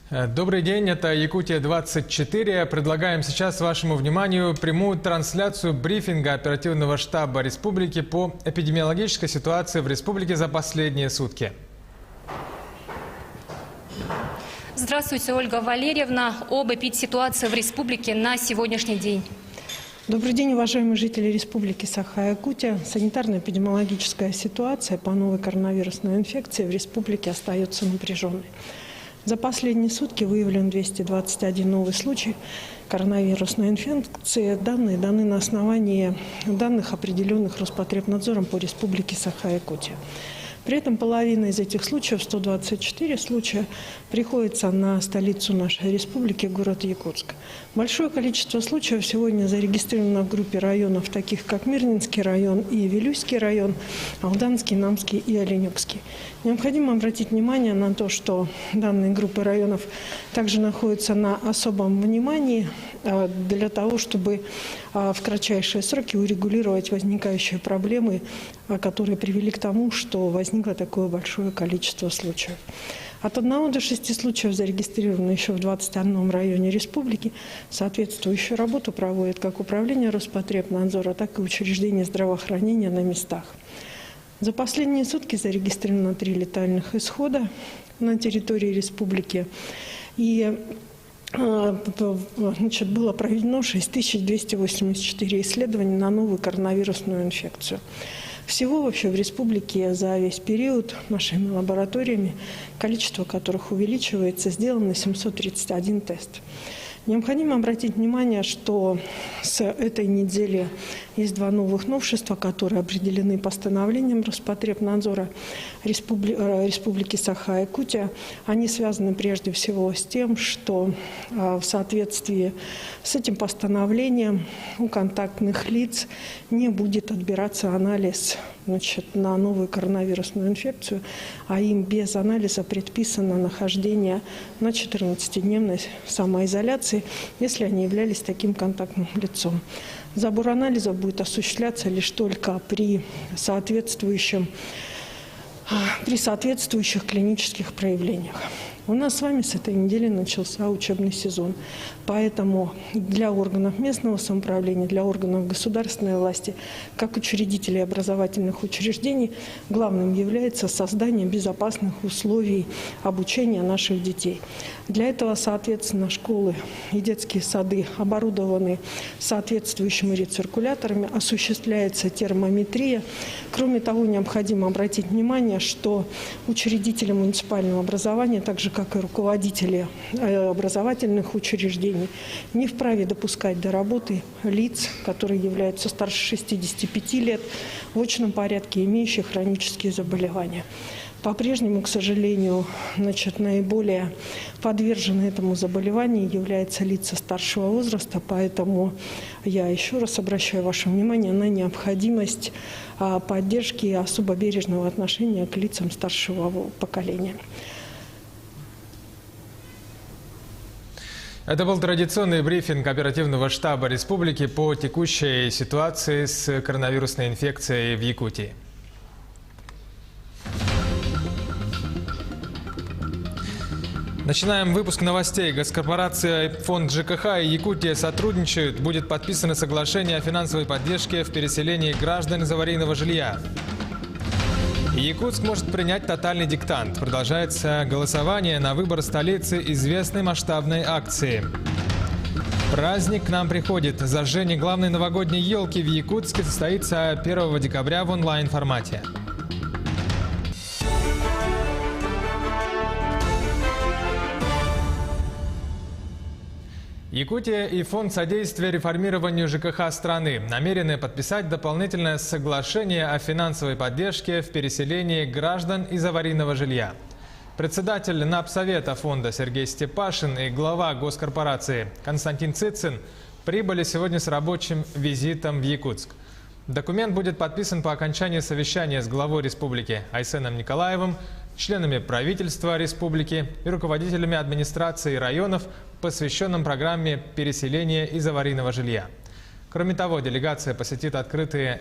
Добрый день, это Якутия-24. Предлагаем сейчас вашему вниманию прямую трансляцию брифинга оперативного штаба республики по эпидемиологической ситуации в республике за последние сутки. Здравствуйте, Ольга Валерьевна. Об эпидситуации в республике на сегодняшний день. Добрый день, уважаемые жители Республики Саха-Якутия. Санитарно-эпидемиологическая ситуация по новой коронавирусной инфекции в республике остается напряженной. За последние сутки выявлен 221 новый случай коронавирусной инфекции. Данные даны на основании данных, определенных Роспотребнадзором по Республике Саха-Якутия. При этом половина из этих случаев, 124 случая, приходится на столицу нашей республики, город Якутск. Большое количество случаев сегодня зарегистрировано в группе районов, таких как Мирнинский район и Вилюйский район, Алданский, Намский и Оленёкский. Необходимо обратить внимание на то, что данные группы районов также находятся на особом внимании для того, чтобы в кратчайшие сроки урегулировать возникающие проблемы, которые привели к тому, что возникло такое большое количество случаев. От 1 до 6 случаев зарегистрировано еще в 21 районе республики. Соответствующую работу проводит как Управление Роспотребнадзора, так и учреждения здравоохранения на местах. За последние сутки зарегистрировано 3 летальных исхода на территории республики. И было проведено 6284 исследования на новую коронавирусную инфекцию. Всего вообще в республике за весь период нашими лабораториями, количество которых увеличивается, сделано 731 тест. Необходимо обратить внимание, что с этой недели есть 2 новых новшества, которые определены постановлением Роспотребнадзора Республики Саха-Якутия. Они связаны прежде всего с тем, что в соответствии с этим постановлением у контактных лиц не будет отбираться анализ на новую коронавирусную инфекцию, а им без анализа предписано нахождение на 14-дневной самоизоляции, если они являлись таким контактным лицом. Забор анализов будет осуществляться лишь только при соответствующих клинических проявлениях. У нас с вами с этой недели начался учебный сезон, поэтому для органов местного самоуправления, для органов государственной власти, как учредителей образовательных учреждений, главным является создание безопасных условий обучения наших детей. Для этого, соответственно, школы и детские сады оборудованы соответствующими рециркуляторами, осуществляется термометрия. Кроме того, необходимо обратить внимание, что учредители муниципального образования, так же как и руководители образовательных учреждений, не вправе допускать до работы лиц, которые являются старше 65 лет, в очном порядке имеющих хронические заболевания. По-прежнему, к сожалению, наиболее подвержены этому заболеванию являются лица старшего возраста, поэтому я еще раз обращаю ваше внимание на необходимость поддержки и особо бережного отношения к лицам старшего поколения. Это был традиционный брифинг оперативного штаба республики по текущей ситуации с коронавирусной инфекцией в Якутии. Начинаем выпуск новостей. Госкорпорация «Фонд ЖКХ» и Якутия сотрудничают. Будет подписано соглашение о финансовой поддержке в переселении граждан из аварийного жилья. Якутск может принять тотальный диктант. Продолжается голосование на выбор столицы известной масштабной акции. Праздник к нам приходит. Зажжение главной новогодней елки в Якутске состоится 1 декабря в онлайн-формате. Якутия и Фонд содействия реформированию ЖКХ страны намерены подписать дополнительное соглашение о финансовой поддержке в переселении граждан из аварийного жилья. Председатель НАП-совета фонда Сергей Степашин и глава госкорпорации Константин Цицин прибыли сегодня с рабочим визитом в Якутск. Документ будет подписан по окончании совещания с главой республики Айсеном Николаевым, членами правительства республики и руководителями администрации районов, посвященном программе переселения из аварийного жилья. Кроме того, делегация посетит открытые